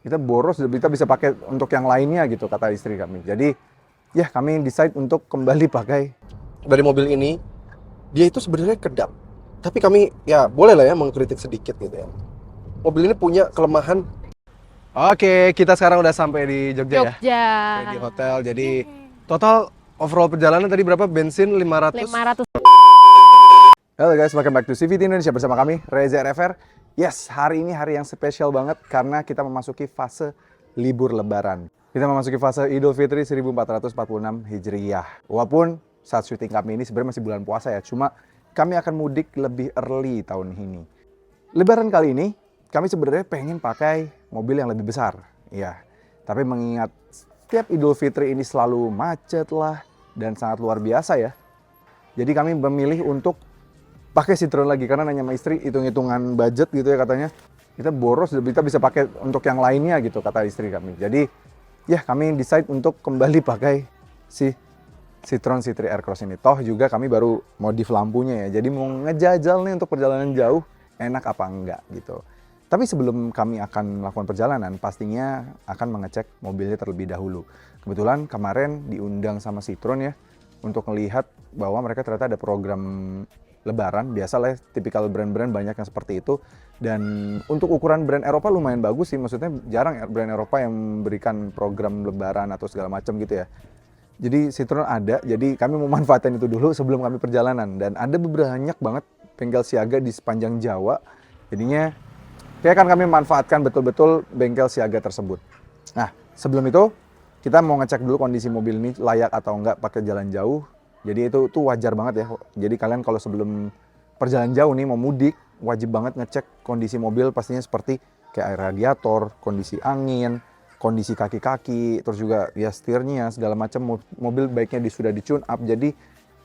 kita boros, kita bisa pakai untuk yang lainnya gitu, kata istri kami. Jadi ya kami decide untuk kembali pakai. Dari mobil ini, dia itu sebenarnya kedap. Tapi kami ya boleh lah ya mengkritik sedikit gitu ya. Mobil ini punya kelemahan. Oke, kita sekarang udah sampai di Jogja, Jogja. ya. Di hotel. Jadi total overall perjalanan tadi berapa? Bensin 500. 500. Halo guys, welcome back to CVT Indonesia bersama kami, Reza RFR. Yes, hari ini hari yang spesial banget karena kita memasuki fase libur lebaran. Kita memasuki fase Idul Fitri 1446 Hijriyah. Walaupun saat syuting kami ini sebenarnya masih bulan puasa ya, cuma kami akan mudik lebih early tahun ini. Lebaran kali ini, kami sebenarnya pengen pakai mobil yang lebih besar. Ya, tapi mengingat setiap Idul Fitri ini selalu macet lah dan sangat luar biasa ya. Jadi kami memilih untuk pakai Citroen lagi karena nanya sama istri hitung-hitungan budget gitu ya, katanya kita boros, kita bisa pakai untuk yang lainnya gitu, kata istri kami. Jadi ya kami decide untuk kembali pakai si Citroen C3 Aircross ini. Toh juga kami baru modif lampunya ya, jadi mau ngejajal nih untuk perjalanan jauh enak apa enggak gitu. Tapi sebelum kami akan melakukan perjalanan, pastinya akan mengecek mobilnya terlebih dahulu. Kebetulan kemarin diundang sama Citroen ya untuk melihat bahwa mereka ternyata ada program Lebaran. Biasalah ya, tipikal brand-brand banyak yang seperti itu. Dan untuk ukuran brand Eropa lumayan bagus sih. Maksudnya jarang brand Eropa yang memberikan program Lebaran atau segala macam gitu ya. Jadi Citroen ada, jadi kami mau manfaatin itu dulu sebelum kami perjalanan. Dan ada banyak banget bengkel siaga di sepanjang Jawa. Jadinya kayak kan kami manfaatkan betul-betul bengkel siaga tersebut. Nah, sebelum itu kita mau ngecek dulu kondisi mobil ini layak atau enggak pakai jalan jauh. Jadi itu wajar banget ya. Jadi kalian kalau sebelum perjalanan jauh nih mau mudik, wajib banget ngecek kondisi mobil, pastinya seperti kayak air radiator, kondisi angin, kondisi kaki-kaki, terus juga ya setirnya segala macam. Mobil baiknya sudah di-tune up, jadi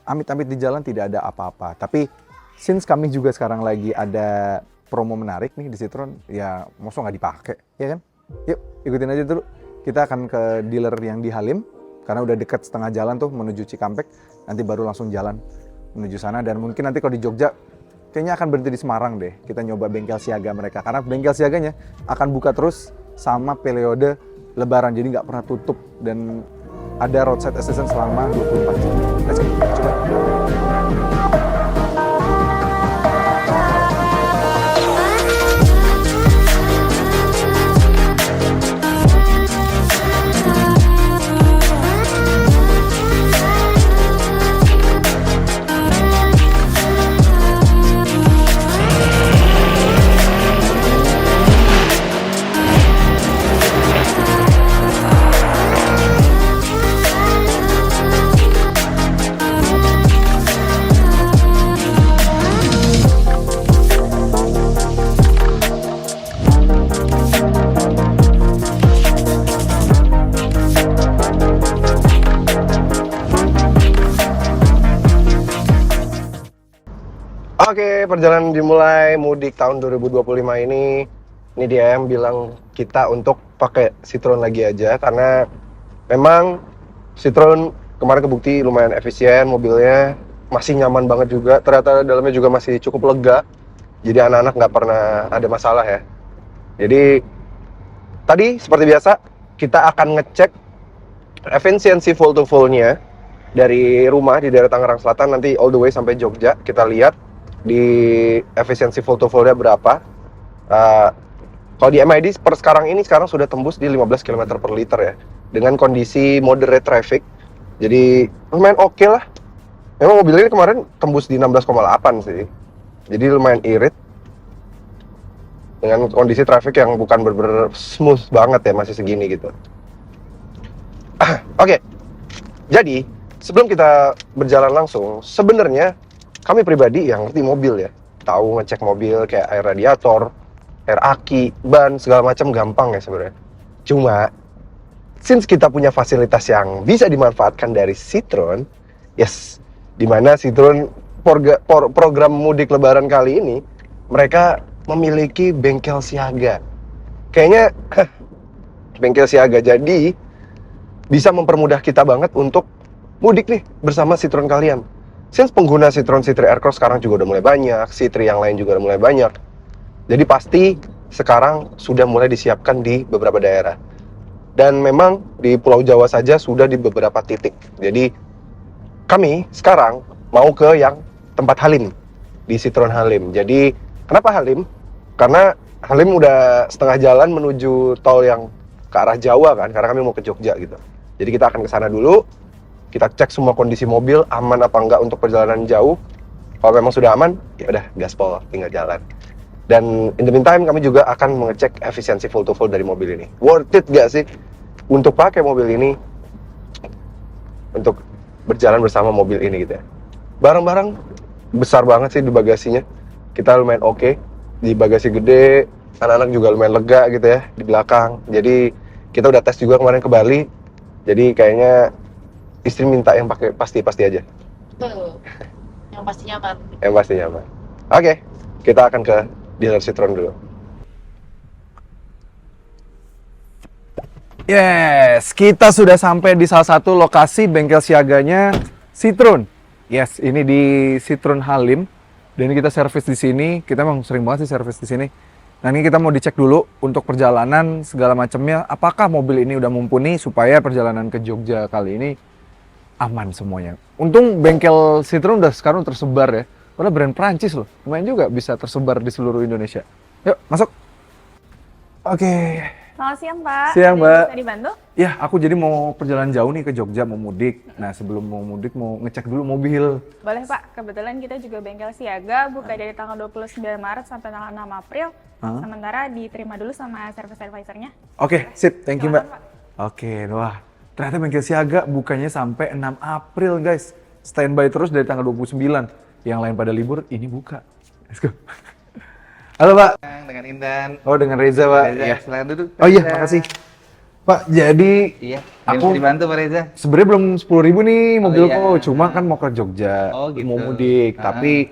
amit-amit di jalan tidak ada apa-apa. Tapi since kami juga sekarang lagi ada promo menarik nih di Citroen, ya masa nggak dipakai, ya kan? Yuk ikutin aja dulu. Kita akan ke dealer yang di Halim, karena udah dekat setengah jalan tuh menuju Cikampek, nanti baru langsung jalan menuju sana. Dan mungkin nanti kalau di Jogja, kayaknya akan berhenti di Semarang deh. Kita nyoba bengkel siaga mereka, karena bengkel siaganya akan buka terus sama periode Lebaran, jadi nggak pernah tutup dan ada roadside assistance selama 24 jam. Let's go, coba. Oke, perjalanan dimulai mudik tahun 2025 ini. Ini dia yang bilang kita untuk pakai Citroen lagi aja, karena memang Citroen kemarin kebukti lumayan efisien, mobilnya masih nyaman banget juga. Ternyata dalamnya juga masih cukup lega, jadi anak-anak nggak pernah ada masalah ya. Jadi tadi seperti biasa kita akan ngecek efisiensi full to full-nya dari rumah di daerah Tangerang Selatan nanti all the way sampai Jogja. Kita lihat di efisiensi full to full-nya berapa. Kalau di MID sekarang sudah tembus di 15 km per liter ya, dengan kondisi moderate traffic, jadi lumayan oke lah. Memang mobil ini kemarin tembus di 16,8 sih, jadi lumayan irit dengan kondisi traffic yang bukan bener-bener smooth banget ya, masih segini gitu. Oke, jadi sebelum kita berjalan langsung, sebenarnya kami pribadi yang ngerti mobil ya, tahu ngecek mobil kayak air radiator, air aki, ban, segala macam gampang ya sebenarnya. Cuma, since kita punya fasilitas yang bisa dimanfaatkan dari Citroen, yes, dimana Citroen program mudik lebaran kali ini, mereka memiliki bengkel siaga. Kayaknya bengkel siaga, jadi bisa mempermudah kita banget untuk mudik nih bersama Citroen kalian. Since pengguna Citroen C3 Aircross sekarang juga udah mulai banyak, C3 yang lain juga udah mulai banyak. Jadi pasti sekarang sudah mulai disiapkan di beberapa daerah. Dan memang di Pulau Jawa saja sudah di beberapa titik. Jadi kami sekarang mau ke yang tempat Halim, di Citroen Halim. Jadi kenapa Halim? Karena Halim udah setengah jalan menuju tol yang ke arah Jawa kan, karena kami mau ke Jogja gitu. Jadi kita akan ke sana dulu, kita cek semua kondisi mobil aman apa enggak untuk perjalanan jauh. Kalau memang sudah aman, ya udah gaspol, tinggal jalan. Dan in the meantime kami juga akan mengecek efisiensi full to full dari mobil ini. Worth it gak sih untuk pakai mobil ini, untuk berjalan bersama mobil ini gitu ya. Barang-barang besar banget sih di bagasinya. Kita lumayan oke. Di bagasi gede, anak-anak juga lumayan lega gitu ya di belakang. Jadi kita udah tes juga kemarin ke Bali. Jadi kayaknya istri minta yang pakai pasti-pasti aja. Betul. Yang pasti nyaman. Yang pasti nyaman. Oke, kita akan ke dealer Citroen dulu. Yes, kita sudah sampai di salah satu lokasi bengkel siaganya Citroen. Yes, ini di Citroen Halim. Dan kita servis di sini. Kita emang sering banget sih servis di sini. Nah, ini kita mau dicek dulu untuk perjalanan segala macamnya. Apakah mobil ini udah mumpuni supaya perjalanan ke Jogja kali ini aman semuanya. Untung bengkel Citroen udah sekarang tersebar ya. Padahal brand Prancis loh. Lumayan juga bisa tersebar di seluruh Indonesia. Yuk, masuk. Oke. Selamat siang, Pak. Siang, Ada yang Mbak. Bisa dibantu? Ya, aku jadi mau perjalanan jauh nih ke Jogja, mau mudik. Nah, sebelum mau mudik, mau ngecek dulu mobil. Boleh, Pak. Kebetulan kita juga bengkel siaga, buka dari tanggal 29 Maret sampai tanggal 6 April. Sementara diterima dulu sama service advisor-nya. Oke, sip. Thank you, Mbak. Silakan, Oke, wah. Ternyata bengkel siaga bukanya sampai 6 April, guys. Standby terus dari tanggal 29. Yang lain pada libur, ini buka. Let's go. Halo, Pak. Dengan Indan. Oh, dengan Reza, Pak. Reza, Iya. silakan duduk. Oh iya, Reza. makasih. Pak, jadi Iya, Aku- aku dibantu Pak Reza. sebenarnya belum 10.000 nih mobilku, iya. cuma kan mau ke Jogja, Oh, gitu. mau mudik, Ah. tapi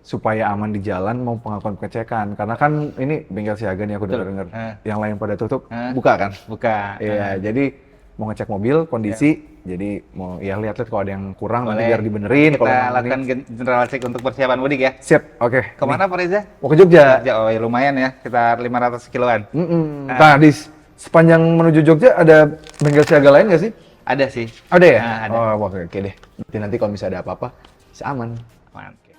supaya aman di jalan mau pengakuan pengecekan. Karena kan ini bengkel siaga nih aku Betul. dengar. Ah. Yang lain pada tutup, Ah. buka kan? Buka. Iya, jadi mau ngecek mobil kondisi, jadi mau ya lihat-lihat kalau ada yang kurang nanti Boleh. biar dibenerin. Kita Kalau emang lakukan general check untuk persiapan mudik ya. siap, oke. Kemana Pak Reza? Nih, mau ke Jogja. Oh ya lumayan ya, sekitar 500 kiloan. Nah, di sepanjang menuju Jogja ada bengkel siaga lain nggak sih? Ada sih. Ada ya? Nah, ada. Oh, oke, oke deh. Nanti kalau misalnya ada apa-apa, bisa aman. Aman. Oke.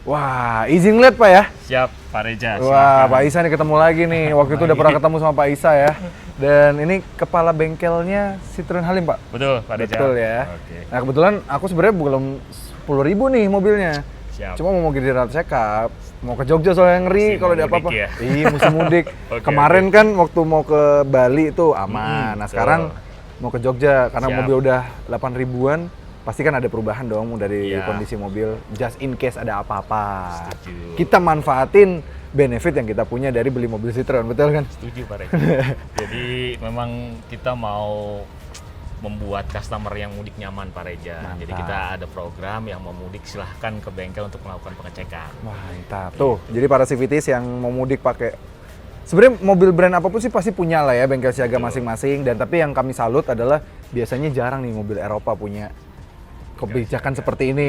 Wah, izin lihat Pak ya. Siap, Pak Reja. Wah, silakan. Pak Isa nih ketemu lagi nih. Waktu itu udah pernah ketemu sama Pak Isa ya. Dan ini kepala bengkelnya Citroen Halim, Pak. Betul, Pak Reja. Betul ya. Oke, Nah, kebetulan aku sebenarnya belum 10.000 nih mobilnya. siap. Cuma mau general check up. Mau ke Jogja soalnya ngeri Musim kalau ada mudik apa-apa. ya? Iya, musim mudik. Oke, Kemarin kan waktu mau ke Bali itu aman. Nah, betul. sekarang mau ke Jogja karena Siap. mobil udah 8.000-an. Pasti kan ada perubahan dong dari Iya. kondisi mobil, just in case ada apa-apa. Setuju. Kita manfaatin benefit yang kita punya dari beli mobil Citroen, betul kan? Setuju, Pak Reja. Jadi memang kita mau membuat customer yang mudik nyaman, Pak Reja. Jadi Mantap. kita ada program yang mau mudik silahkan ke bengkel untuk melakukan pengecekan. Mantap. Tuh, jadi para civities yang mau mudik pakai sebenarnya mobil brand apapun sih pasti punya lah ya bengkel siaga masing-masing, dan tapi yang kami salut adalah biasanya jarang nih mobil Eropa punya kebijakan seperti ini.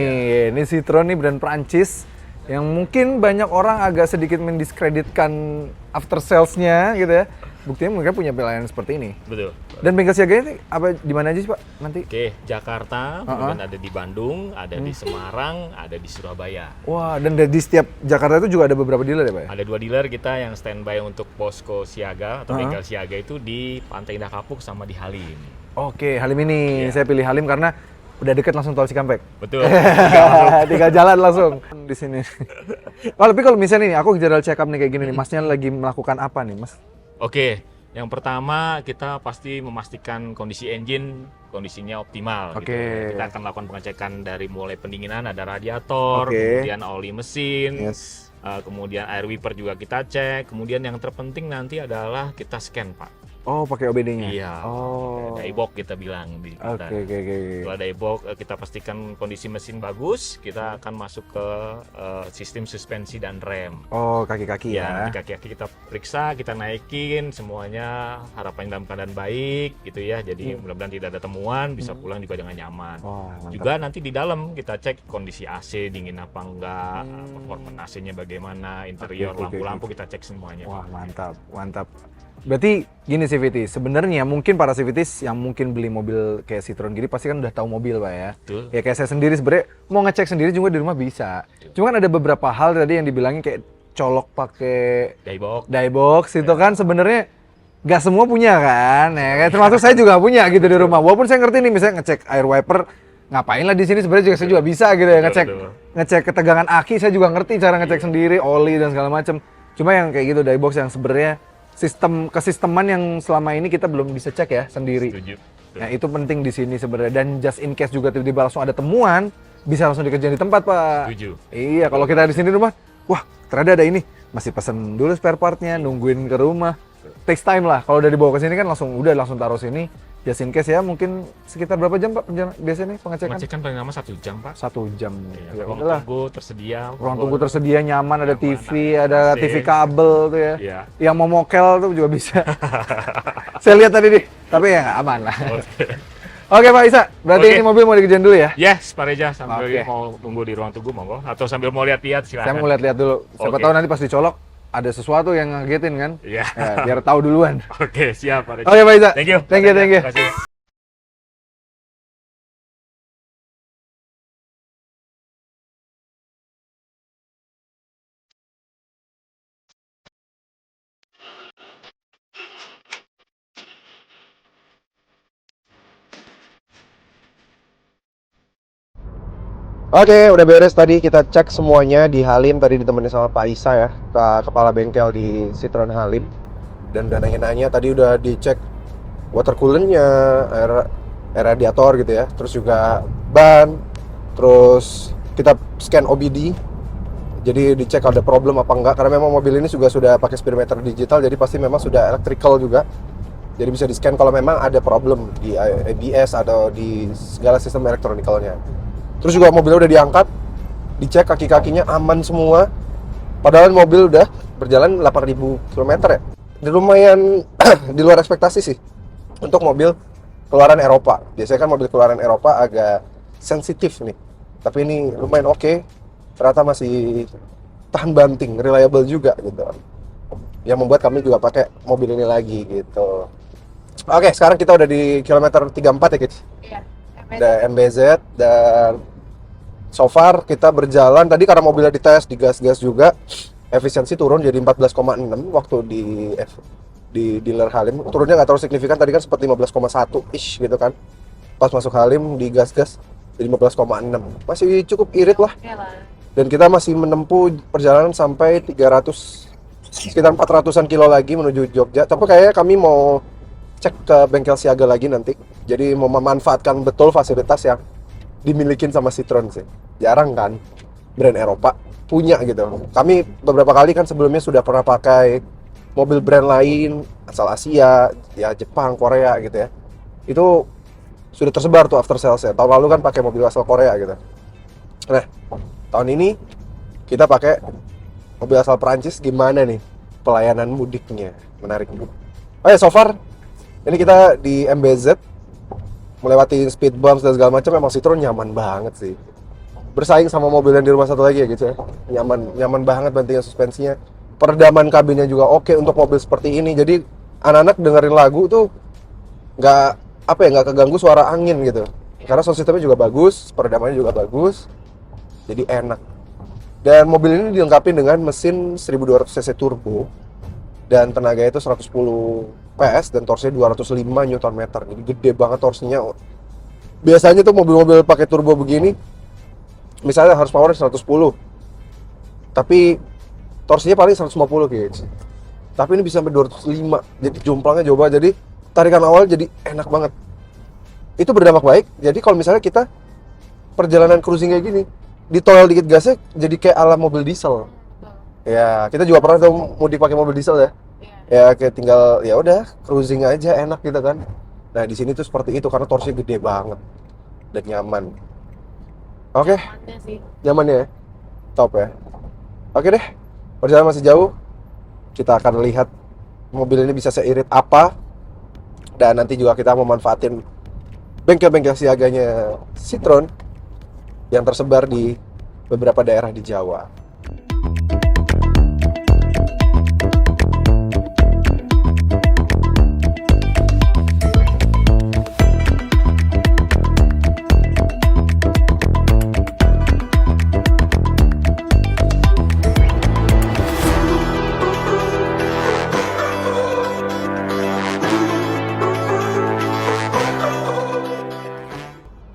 Ini Citroen nih brand Prancis yang mungkin banyak orang agak sedikit mendiskreditkan after sales-nya gitu ya. Buktinya mereka punya pelayanan seperti ini. Betul. Dan bengkel siaganya ini apa di mana aja sih, Pak? Nanti. Oke, Jakarta, kemudian ada di Bandung, ada di Semarang, ada di Surabaya. Wah, dan di setiap Jakarta itu juga ada beberapa dealer ya, Pak ya? Ada 2 dealer kita yang standby untuk posko siaga atau bengkel siaga itu di Pantai Indah Kapuk sama di Halim. Oke, Halim ini. Iya. Saya pilih Halim karena udah deket langsung tol Cikampek. Betul. Tinggal jalan langsung di sini. Oh, tapi kalau misalnya nih, aku general check up nih kayak gini nih, Masnya lagi melakukan apa nih, Mas? Oke, yang pertama kita pasti memastikan kondisi engine kondisinya optimal. Oke. Gitu. Kita akan lakukan pengecekan dari mulai pendinginan, ada radiator, Oke. kemudian oli mesin, Yes. kemudian air wiper juga kita cek, kemudian yang terpenting nanti adalah kita scan Pak. Oh, pakai OBD-nya? Iya. Oh. Diebox kita bilang di kita. Oke. Setelah diebox kita pastikan kondisi mesin bagus, kita akan masuk ke sistem suspensi dan rem. Oh, kaki-kaki Ya, ya. nanti kaki-kaki kita periksa, kita naikin semuanya, harapannya dalam keadaan baik gitu ya. Jadi mudah-mudahan tidak ada temuan, bisa pulang juga dengan nyaman. Wah, mantap. Juga nanti di dalam kita cek kondisi AC dingin apa enggak, performa AC-nya bagaimana, interior, Oke. lampu-lampu kita cek semuanya. Wah, mantap. Berarti gini CVT, sebenarnya mungkin para CVTs yang mungkin beli mobil kayak Citroen gini pasti kan udah tahu mobil Pak ya. Betul. Ya kayak saya sendiri sebenarnya mau ngecek sendiri juga di rumah bisa. Cuma kan ada beberapa hal tadi yang dibilangin kayak colok pakai Diebox. itu kan sebenarnya nggak semua punya kan. Ya kayak termasuk saya juga punya gitu di rumah. Walaupun saya ngerti nih misalnya ngecek air wiper, ngapain lah di sini sebenarnya juga saya juga bisa gitu ya ngecek ketegangan aki saya juga ngerti cara ngecek sendiri oli dan segala macam. Cuma yang kayak gitu diebox yang sebenarnya kesisteman yang selama ini kita belum bisa cek ya sendiri. Setuju. Nah itu penting di sini sebenarnya, dan just in case juga tiba-tiba langsung ada temuan bisa langsung dikerjain di tempat Pak. Setuju. Iya, kalau kita di sini rumah, wah ternyata ada ini, masih pesen dulu spare partnya, nungguin ke rumah, takes time lah. Kalau udah dibawa ke sini kan langsung taruh sini. Just in case ya, mungkin sekitar berapa jam Pak biasanya pengecekan? Pengecekan paling lama 1 jam Pak. 1 jam. Ya, Ya ruang udahlah. tunggu tersedia. Ruang tunggu tersedia nyaman, ada Nyaman, TV, ada AC. TV kabel tuh ya. Iya. Yang mau mokel tuh juga bisa. Saya lihat tadi nih, tapi ya aman lah. Oke Pak Isa, berarti Oke. ini mobil mau dikerjain dulu ya? Yes, Pak Reza, sambil Oke. mau tunggu di ruang tunggu monggo, atau sambil mau lihat-lihat silakan. Saya mau lihat-lihat dulu. Siapa Oke. tahu nanti pas dicolok ada sesuatu yang ngagetin kan? Iya. Ya, biar tahu duluan. Oke, siap Pak Reza. Oke Pak Isa. Thank you. Thank you. Terima kasih. Oke, udah beres tadi kita cek semuanya di Halim, tadi ditemenin sama Pak Isa ya, kepala bengkel di Citroen Halim. Dan udah nanya-nanya, tadi udah dicek water coolant-nya, air radiator gitu ya, terus juga ban, terus kita scan OBD. Jadi dicek ada problem apa enggak, karena memang mobil ini juga sudah pakai speedometer digital, jadi pasti memang sudah electrical juga. Jadi bisa di-scan kalau memang ada problem di ABS atau di segala sistem elektronikalnya. Terus juga mobilnya udah diangkat, dicek kaki-kakinya aman semua. Padahal mobil udah berjalan 8.000 km ya. Lumayan di luar ekspektasi sih untuk mobil keluaran Eropa. Biasanya kan mobil keluaran Eropa agak sensitif nih. Tapi ini lumayan oke. Ternyata masih tahan banting, reliable juga gitu. Yang membuat kami juga pakai mobil ini lagi gitu. Oke, sekarang kita udah di kilometer 34 ya, Kids? Iya. Ada MBZ, dan so far kita berjalan tadi karena mobilnya dites di gas-gas juga, efisiensi turun jadi 14,6 waktu di dealer Halim. Turunnya nggak terlalu signifikan, tadi kan sempat 15,1 ish gitu kan. Pas masuk Halim di gas-gas jadi 15,6. Masih cukup irit lah. Oke lah. Dan kita masih menempuh perjalanan sampai 300, sekitar 400-an kilo lagi menuju Jogja. Tapi kayaknya kami mau cek ke bengkel siaga lagi nanti. Jadi mau memanfaatkan betul fasilitas yang dimilikin sama Citroen sih. Jarang kan brand Eropa punya gitu. Kami beberapa kali kan sebelumnya sudah pernah pakai mobil brand lain asal Asia, ya Jepang, Korea gitu ya. Itu sudah tersebar tuh after sales-nya. Tahun lalu kan pakai mobil asal Korea gitu. Nah, tahun ini kita pakai mobil asal Perancis. Gimana nih pelayanan mudiknya? Menarik. Oh ya, so far ini kita di MBZ melewati speed bumps dan segala macam. Memang Citroen nyaman banget sih. Bersaing sama mobil yang di rumah satu lagi ya gitu ya. Nyaman banget bantingan suspensinya. Peredaman kabinnya juga oke untuk mobil seperti ini. Jadi anak-anak dengerin lagu tuh nggak keganggu suara angin gitu. Karena sound systemnya juga bagus, peredamannya juga bagus. Jadi enak. Dan mobil ini dilengkapi dengan mesin 1200 cc turbo dan tenaga itu 110 PS dan torsinya 205 Nm. Jadi gede banget torsinya. Biasanya tuh mobil-mobil pakai turbo begini misalnya harus power 110. Tapi torsinya paling 150 guys. Tapi ini bisa sampai 205. Jadi jomplangnya coba, jadi tarikan awal jadi enak banget. Itu berdampak baik. Jadi kalau misalnya kita perjalanan cruising kayak gini, ditolel dikit gasnya jadi kayak ala mobil diesel. Ya, kita juga pernah tuh mudik pakai mobil diesel ya. Iya. Ya kayak tinggal ya udah cruising aja enak gitu kan. Nah, di sini tuh seperti itu karena torsinya gede banget dan nyaman. Oke, Nyamannya sih. nyaman ya. Top ya. Oke deh. Perjalanan masih jauh. Kita akan lihat mobil ini bisa seirit apa. Dan nanti juga kita memanfaatin bengkel-bengkel siaganya Citroen yang tersebar di beberapa daerah di Jawa.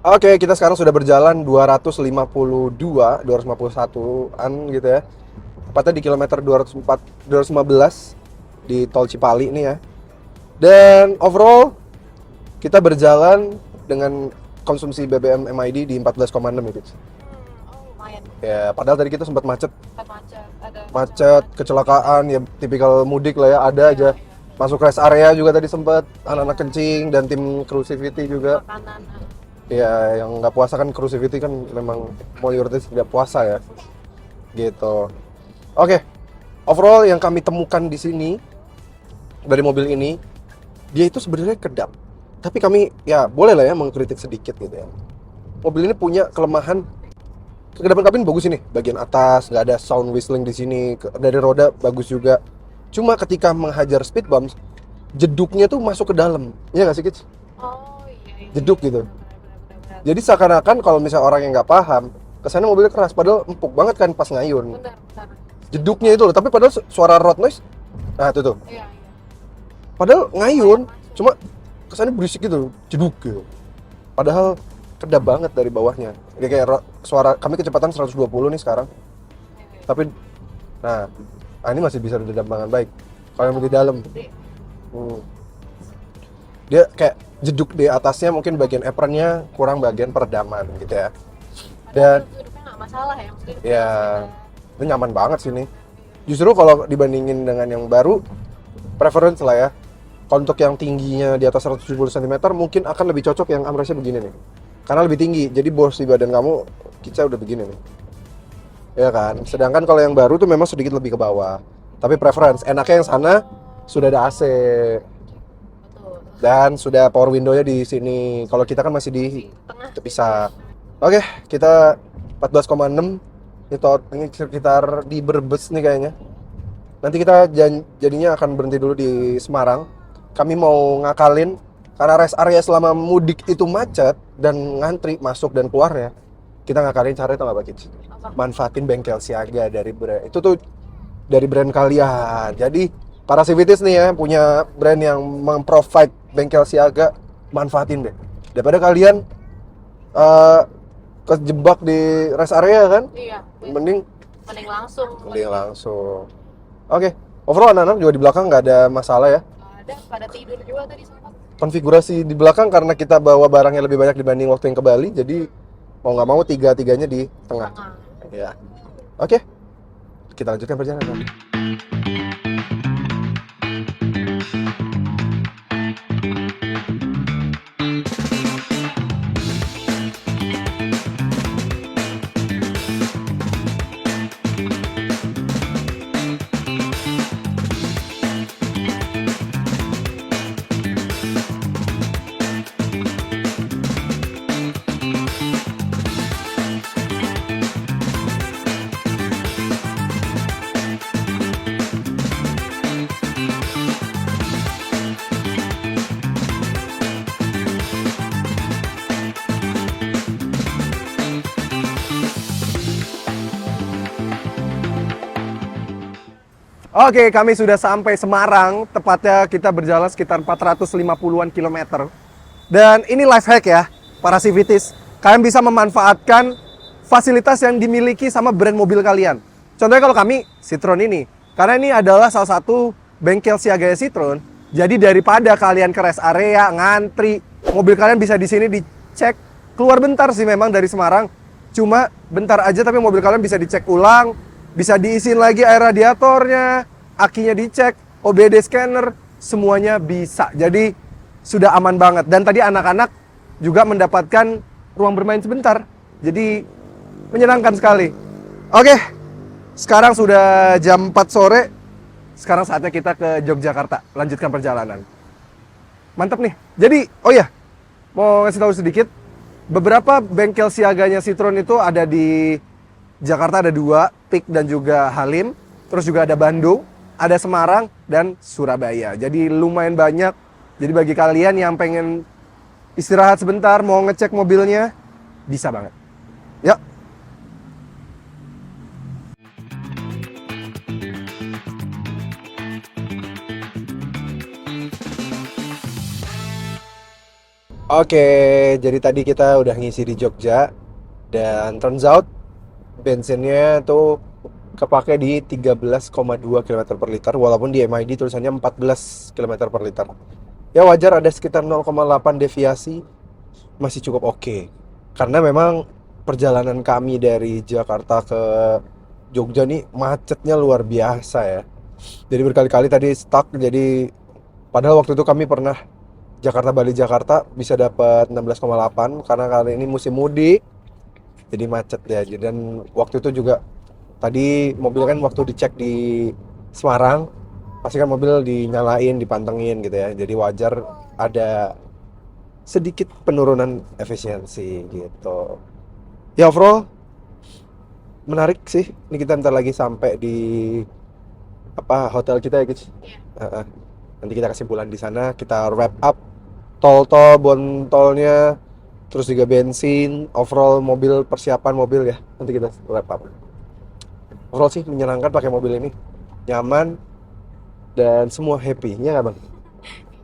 Oke, kita sekarang sudah berjalan 251-an gitu ya. Tepatnya di kilometer 215 di Tol Cipali ini ya. Dan overall kita berjalan dengan konsumsi BBM MID di 14,6 itu. Lumayan. Ya, padahal tadi kita sempat macet, Kan macet. Ada kecelakaan ya tipikal mudik lah ya, ada aja. Masuk rest area juga tadi sempat anak-anak kencing dan tim Cruisivity juga. makanan. Ya, yang nggak puasa kan Cruisivity kan memang mayoritas nggak puasa ya, gitu. Oke, overall yang kami temukan di sini dari mobil ini, dia itu sebenarnya kedap. Tapi kami ya boleh lah ya mengkritik sedikit gitu ya. Mobil ini punya kelemahan, kekedapan kabin bagus ini, bagian atas nggak ada sound whistling di sini, dari roda bagus juga. Cuma ketika menghajar speed bumps, jeduknya tuh masuk ke dalam, iya nggak sih Kids? Oh iya. Jeduk gitu. Benar. Jadi seakan-akan kalau misalnya orang yang nggak paham, kesannya mobilnya keras, padahal empuk banget kan pas ngayun. Benar. Jeduknya itu loh, tapi padahal suara road noise, nah itu tuh. Iya. Padahal ngayun, cuma kesannya berisik gitu, jeduk gitu. Padahal kedap banget dari bawahnya. Ya kayak suara, kami kecepatan 120 nih sekarang. Tapi, nah ini masih bisa diredam dengan baik. Kalau yang di dalam, dia kayak jeduk di atasnya, mungkin bagian apronnya kurang bagian peredaman gitu ya. Dan Duduknya nggak masalah ya. Maksudnya ya, itu nyaman banget sih nih. Justru kalau dibandingin dengan yang baru, preference lah ya. Kalau untuk yang tingginya di atas 170 cm mungkin akan lebih cocok yang armrestnya begini nih. Karena lebih tinggi, jadi bos di badan kamu kita udah begini nih. Ya kan? Sedangkan kalau yang baru tuh memang sedikit lebih ke bawah. Tapi preference, enaknya yang sana sudah ada AC. betul. Dan sudah power window-nya di sini. Kalau kita kan masih di Tengah. terpisah. Oke, kita 14,6. Ini sekitar di Brebes nih kayaknya. Nanti kita jadinya akan berhenti dulu di Semarang. Kami mau ngakalin karena rest area selama mudik itu macet dan ngantri masuk dan keluar ya. Kita ngakalin cara itu nggak Pak Kids? Manfaatin bengkel siaga dari brand. Itu tuh dari brand kalian. Jadi para civities nih ya punya brand yang memprovide bengkel siaga, manfaatin deh. Daripada kalian kejebak di rest area kan, Iya. mending langsung. Oke, overall anak-anak juga di belakang nggak ada masalah ya. Ada pada tidur juga tadi sempat. Konfigurasi di belakang karena kita bawa barangnya lebih banyak dibanding waktu yang ke Bali, jadi mau nggak mau tiga-tiganya di tengah. Ya, oke, kita lanjutkan perjalanan. Oke, kami sudah sampai Semarang. Tepatnya kita berjalan sekitar 450-an kilometer. Dan ini life hack ya, para civities. Kalian bisa memanfaatkan fasilitas yang dimiliki sama brand mobil kalian. Contohnya kalau kami, Citroen ini. Karena ini adalah salah satu bengkel siaganya Citroen. Jadi daripada kalian ke rest area, ngantri, mobil kalian bisa di sini dicek. Keluar bentar sih memang dari Semarang. Cuma bentar aja tapi mobil kalian bisa dicek ulang. bisa diisiin lagi air radiatornya, akinya dicek, OBD scanner, semuanya bisa. Jadi sudah aman banget. Dan tadi anak-anak juga mendapatkan ruang bermain sebentar. Jadi menyenangkan sekali. Oke, sekarang sudah jam 4 sore. Sekarang saatnya kita ke Yogyakarta, lanjutkan perjalanan. Mantap nih. Jadi, oh ya, mau ngasih tahu sedikit. Beberapa bengkel siaganya Citroen itu ada di Jakarta, ada 2, Pik dan juga Halim. Terus juga ada Bandung, ada Semarang, dan Surabaya. Jadi lumayan banyak. Jadi bagi kalian yang pengen istirahat sebentar, mau ngecek mobilnya, bisa banget. Yuk. Oke, jadi tadi kita udah ngisi di Jogja dan turns out bensinnya tuh kepake di 13,2 km per liter walaupun di MID tulisannya 14 km per liter. Ya wajar ada sekitar 0,8 deviasi, masih cukup oke. Karena memang perjalanan kami dari Jakarta ke Jogja nih macetnya luar biasa ya. Jadi berkali-kali tadi stuck, jadi padahal waktu itu kami pernah Jakarta Bali Jakarta bisa dapat 16,8 karena kali ini musim mudik. Jadi macet ya. Dan waktu itu juga tadi mobil kan waktu dicek di Semarang pasti kan mobil dinyalain, dipantengin gitu ya. Jadi wajar ada sedikit penurunan efisiensi gitu. Ya overall menarik sih. Ini kita bentar lagi sampai di hotel kita ya guys. Nanti kita kesimpulan di sana, kita wrap up tol-tol, bon tolnya, terus juga bensin, overall mobil, persiapan mobil ya. Nanti kita wrap up. Overall sih menyenangkan pakai mobil ini, nyaman dan semua happy, ya nggak bang?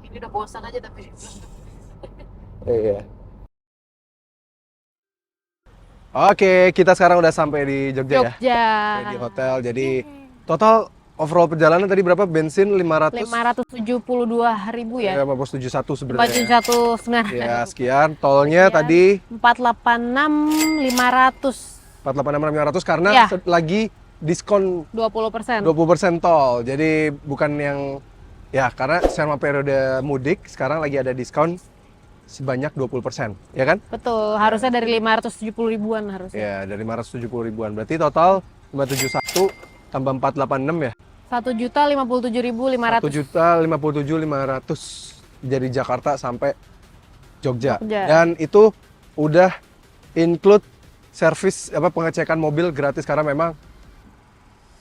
Ini udah bosan aja tapi. Iya. Oke, kita sekarang udah sampai di Jogja ya. Sampai di hotel. Jadi total overall perjalanan tadi berapa? Bensin 572.000 ya. 571 sebenarnya. 471 sebenarnya. Ya, sekian. Tolnya tadi 486.500. 486.500 karena Ya. lagi diskon 20%. 20% tol. Jadi bukan yang ya karena selama periode mudik sekarang lagi ada diskon sebanyak 20%, ya kan? Betul, harusnya dari 570 ribuan harusnya. Ya, dari 570 ribuan. Berarti total 571 tambah 486 ya? 1.057.500. 1.057.500 dari Jakarta sampai Jogja. Jogja. Dan itu udah include service pengecekan mobil gratis karena memang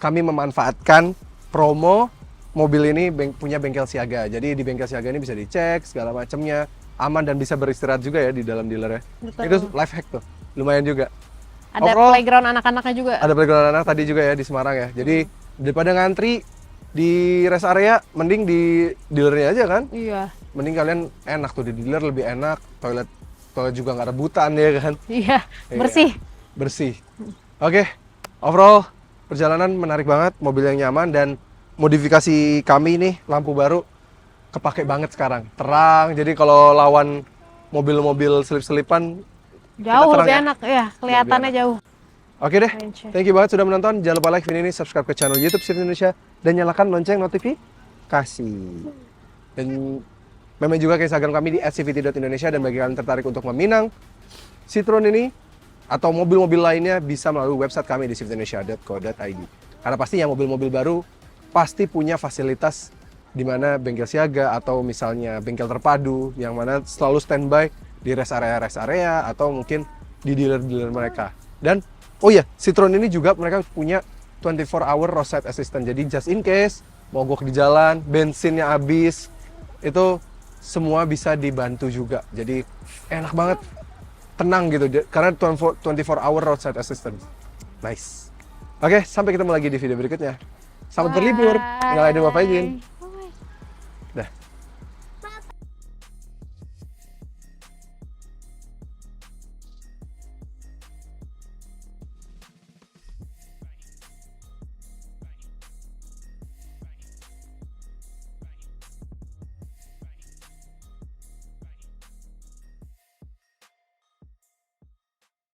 kami memanfaatkan promo mobil ini punya bengkel siaga. Jadi di bengkel siaga ini bisa dicek segala macamnya, aman dan bisa beristirahat juga ya di dalam dealer ya. Betul. Itu life hack tuh. Lumayan juga. Ada Overall, playground anak-anaknya juga. ada playground anak tadi juga ya di Semarang ya. Jadi daripada ngantri di rest area, mending di dealernya aja kan. Iya. Mending kalian enak tuh di dealer, lebih enak. Toilet juga nggak rebutan ya kan. Iya, Iya, bersih. bersih. Oke, overall perjalanan menarik banget, mobil yang nyaman dan modifikasi kami nih lampu baru kepake banget sekarang. Terang, jadi kalau lawan mobil-mobil selip-selipan Jauh terang lebih ya? enak, ya kelihatannya jauh. Oke deh, thank you banget sudah menonton. Jangan lupa like video ini, subscribe ke channel YouTube Citroen Indonesia, dan nyalakan lonceng notifikasi. Dan memang juga ke Instagram kami di @cvt.indonesia, dan bagi kalian tertarik untuk meminang Citroen ini atau mobil-mobil lainnya bisa melalui website kami di cvtindonesia.co.id. Karena pastinya mobil-mobil baru pasti punya fasilitas di mana bengkel siaga atau misalnya bengkel terpadu yang mana selalu standby di rest area atau mungkin di dealer-dealer mereka. Dan oh ya, Citroen ini juga mereka punya 24-hour roadside assistant. Jadi just in case mogok di jalan, bensinnya habis, itu semua bisa dibantu juga. Jadi enak banget, tenang gitu karena 24-hour roadside assistant. Nice. Oke, sampai ketemu lagi di video berikutnya. Selamat berlibur. Tinggal ada Bapak izin.